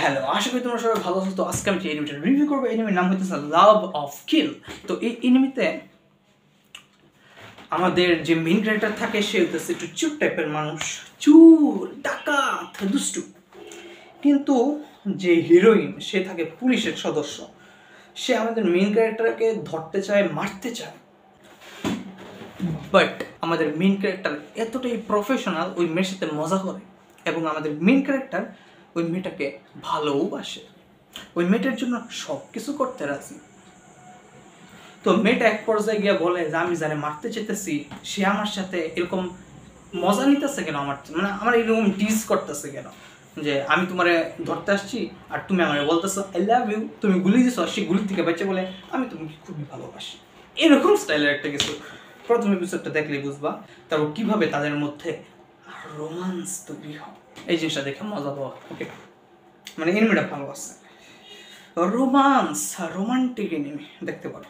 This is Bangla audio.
হ্যালো, আশা করি তোমরা সবাই ভালো আছো। তো আজকে আমি যে এনিমিটা রিভিউ করবো, এনিমির নাম হইতেছে লাভ অফ কিল। তো এই এনিমিতে আমাদের যে মেইন ক্যারেক্টার থাকে সে হইতেছে একটু চুপ টাইপের মানুষ, চুর ডাকাত দুষ্টু। কিন্তু যে হিরোইন সে থাকে পুলিশের সদস্য। সে আমাদের মেইন ক্যারেক্টারকে ধরতে চায়, মারতে চায়, বাট আমাদের মেইন ক্যারেক্টার এতটাই প্রফেশনাল, ওই মেয়ের সাথে মজা করে এবং আমাদের মেইন ক্যারেক্টার ওই মেয়েটাকে ভালোবাসে, ওই মেয়েটার জন্য সব কিছু করতে রাজি। তো মেয়েটা এক পর্যায়ে গিয়ে বলে যে আমি যারে মারতে চেতেছি সে আমার সাথে এরকম মজা নিতেছে কেন, আমার এরকম টিজ করতেছে কেন, যে আমি তোমারে ধরতে আসছি আর তুমি আমারে বলতেছো আই লাভ ইউ, তুমি গুলি দিছো আর সে গুলি থেকে বেঁচে বলে আমি তোমাকে খুবই ভালোবাসি। এরকম স্টাইলের একটা কিছু প্রথম এপিসোডটা দেখলেই বুঝবা। তারপর কিভাবে তাদের মধ্যে রোমান্স তৈরি হয়, এই জিনিসটা দেখে মজা পাওয়া। ওকে, মানে এনিমিটা ভালো আছে, রোমান্স রোমান্টিক এনিমি দেখতে পারো।